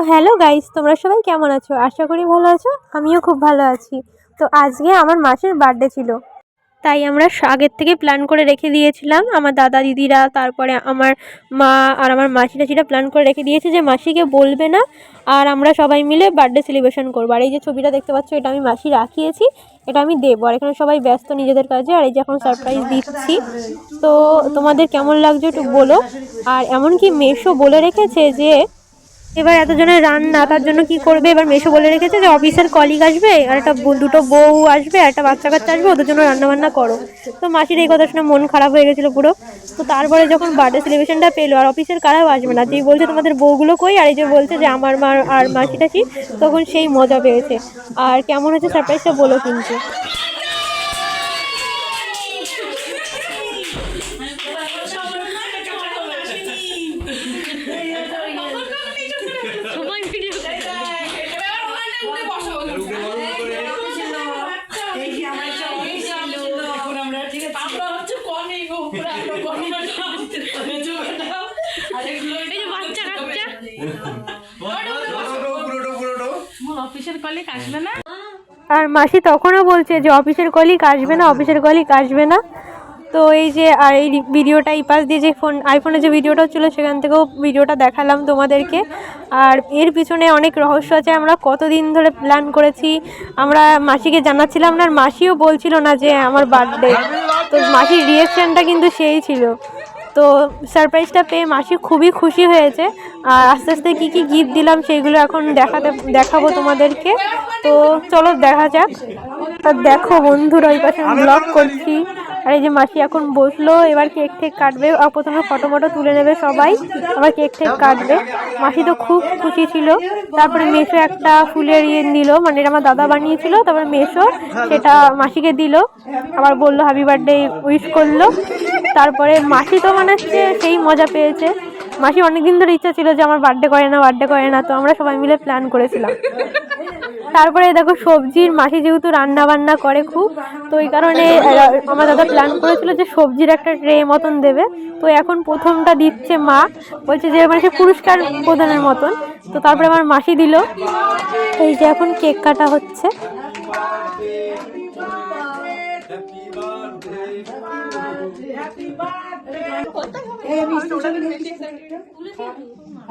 Hello guys, তোমরা সবাই কেমন আছো? আশা করি ভালো আছো। আমিও খুব ভালো আছি। তো আজকে আমার মাসির বার্থডে ছিল, তাই আমরা আগের থেকে প্ল্যান করে রেখে দিয়েছিলাম। আমার দাদা দিদিরা, তারপরে আমার মা আর আমার মাসি টাসিরা প্ল্যান করে রেখে দিয়েছে যে মাসিকে বলবে না, আর আমরা সবাই মিলে বার্থডে সেলিব্রেশন করবো। আর এই যে ছবিটা দেখতে পাচ্ছ, এটা আমি মাসি রাখিয়েছি, এটা আমি দেবো। আর এখানে সবাই ব্যস্ত নিজেদের কাজে, আর এই যে এখন সারপ্রাইজ দিচ্ছি। তো তোমাদের কেমন লাগছে একটু বলো। আর এমনকি মেশো বলে রেখেছে যে এবার এতজনের রান্না, তার জন্য কি করবে, এবার মেশো বলে রেখেছে যে অফিসের কলিগ আসবে, আর একটা দুটো বউ আসবে, আর একটা বাচ্চা কাচ্চা আসবে, ওদের জন্য রান্নাবান্না করো। তো মাসির এই কথা শুনে মন খারাপ হয়ে গেছিলো পুরো। তো তারপরে যখন বার্থডে সেলিব্রেশনটা পেলো, আর অফিসের কারাও আসবে না, যেই বলছে তোমাদের বউগুলো কই, আর এই যে বলছে যে আমার মা আর মাসি টাসি, তখন সেই মজা পেয়েছে। আর কেমন হচ্ছে সারপ্রাইজটা বলো কিন্তু। আর মাসি তখনও বলছে যে অফিসের কলিগ আসবে না, অফিসের কলিগ আসবে না। তো এই যে, আর এই ভিডিওটা এই পাশ দিয়ে যে আইফোনে যে ভিডিওটা ছিল, সেখান থেকেও ভিডিওটা দেখালাম তোমাদেরকে। আর এর পিছনে অনেক রহস্য আছে। আমরা কতদিন ধরে প্ল্যান করেছি, আমরা মাসিকে জানাচ্ছিলাম না, আর মাসিও বলছিল না যে আমার বার্থডে। তো মাসির রিয়েকশানটা কিন্তু সেই ছিল। তো সারপ্রাইজটা পেয়ে মাসি খুবই খুশি হয়েছে। আর আস্তে আস্তে কী কী গিফট দিলাম সেইগুলো এখন দেখাবো তোমাদেরকে। তো চলো দেখা যাক। তা দেখো বন্ধুরা, ওই পাশে ব্লগ করছি। আর এই যে মাসি এখন বসলো, এবার কেক ঠেক কাটবে। আর প্রথমে ফটো তুলে নেবে সবাই, আবার কেক ঠেক কাটবে। মাসি তো খুব খুশি ছিল। তারপরে মেশো একটা ফুলের দিল, মানে এটা আমার দাদা বানিয়েছিল। তারপরে মেশো সেটা মাসিকে দিল, আবার বললো হ্যাপি বার্থডে উইশ করলো। তারপরে মাসি তো মানে হচ্ছে সেই মজা পেয়েছে। মাসি অনেকদিন ধরে ইচ্ছা ছিল যে আমার বার্থডে করে না, তো আমরা সবাই মিলে প্ল্যান করেছিলাম। তারপরে দেখো সবজির, মাসি যেহেতু রান্না বান্না করে খুব, তো এই কারণে আমার দাদা প্ল্যান করেছিল যে সবজির একটা ট্রে মতন দেবে। তো এখন প্রথমটা দিচ্ছে মা, বলছে যে মানে সে পুরস্কার প্রদানের মতন। তো তারপরে আমার মাসি দিল। এই যে এখন কেক কাটা হচ্ছে।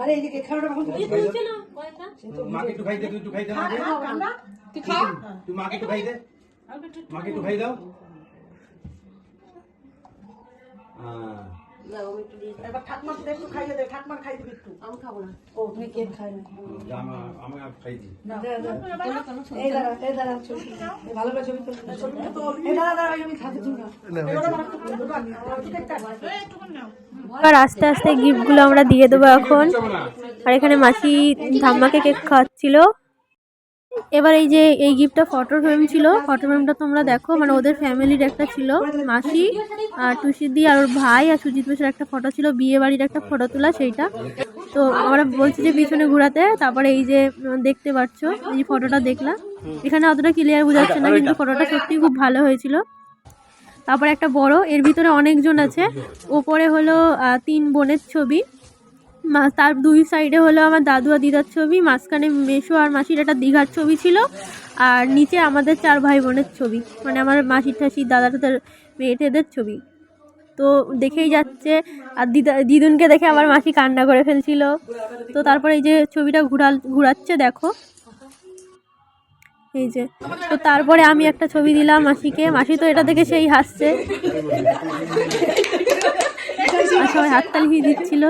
আরে এই যে খাওয়াটা মাকে একটু খাই দে, তুই খাই দে মাকে, তুই খা, তুই মাকে একটু খাই দে, মাকে একটু খাই দাও। এবার ঠাকমার একটু খাইয়ে দে, ঠাকমার খাই দিবি একটু। আমি খাবো না। ও তুমি কেক খাই না? আমি খাই দিই। এই দাঁড়া ভালো করে ছবি তুলতে। এই দাঁড়া আমি খাতে দিই না। আর আস্তে আস্তে গিফটগুলো আমরা দিয়ে দেবো এখন। আর এখানে মাসি ধাম্মাকে কেক খাওয়াচ্ছিল। এবার এই যে এই গিফটটা ফটো ফ্রেম ছিল, ফটো ফ্রেমটা তোমরা দেখো, মানে ওদের ফ্যামিলির একটা ছিল, মাসি আর টুসিদি আর ওর ভাই আর সুজিত মেশের একটা ফটো ছিল, বিয়ে বাড়ির একটা ফটো তোলা সেইটা। তো আমরা বলছি যে পিছনে ঘোরাতে। তারপরে এই যে দেখতে পাচ্ছ, এই ফটোটা দেখলাম, এখানে অতটা ক্লিয়ার বোঝাচ্ছে না, কিন্তু ফটোটা সত্যিই খুব ভালো হয়েছিল। তারপরে একটা বড়, এর ভিতরে অনেকজন আছে। ওপরে হলো 3 বোনের ছবি, তার 2 সাইডে হলো আমার দাদু আর দিদার ছবি, মাঝখানে মেশো আর মাসির একটা দীঘার ছবি ছিল, আর নিচে আমাদের 4 ভাই বোনের ছবি, মানে আমার মাসির ঠাসির দাদা টাদার মেয়েদের ছবি। তো দেখেই যাচ্ছে। আর দিদুনকে দেখে আমার মাসি কান্না করে ফেলছিল। তো তারপরে এই যে ছবিটা ঘুরাচ্ছে দেখো, এই যে। তো তারপরে আমি একটা ছবি দিলাম মাসিকে, মাসি তো এটা দেখে সেই হাসছে, আর সবাই হাততালি দিচ্ছিল।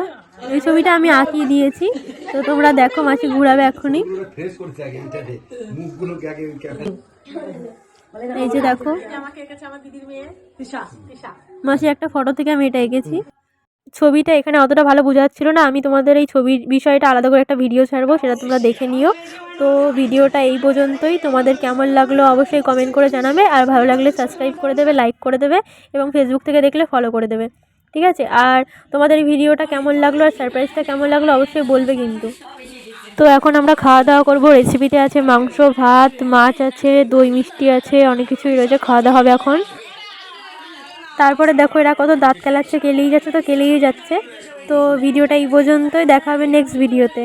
এই ছবিটা আমি আঁকিয়ে দিয়েছি। তো তোমরা দেখো, মাসি ঘুরাবে এখনই। এই যে দেখো, মাসি একটা ফটো থেকে আমি এটা এঁকেছি। ছবিটা এখানে অতটা ভালো বোঝা যাচ্ছিল না, আমি তোমাদের এই ছবির বিষয়টা আলাদা করে একটা ভিডিও ছাড়বো, সেটা তোমরা দেখে নিও। তো ভিডিওটা এই পর্যন্তই। তোমাদের কেমন লাগলো অবশ্যই কমেন্ট করে জানাবে, আর ভালো লাগলে সাবস্ক্রাইব করে দেবে, লাইক করে দেবে, এবং ফেসবুক থেকে দেখলে ফলো করে দেবে, ঠিক আছে? আর তোমাদের এই ভিডিওটা কেমন লাগলো আর সারপ্রাইজটা কেমন লাগলো অবশ্যই বলবে কিন্তু। তো এখন আমরা খাওয়া দাওয়া করবো। রেসিপিতে আছে মাংস, ভাত, মাছ আছে, দই মিষ্টি আছে, অনেক কিছুই রয়েছে। খাওয়া দাওয়া হবে এখন। তারপরে দেখো এরা কত দাঁত কেলাচ্ছে, কেলেই যাচ্ছে তো কেলেই যাচ্ছে। তো ভিডিওটা এই পর্যন্তই, দেখা হবে নেক্সট ভিডিওতে।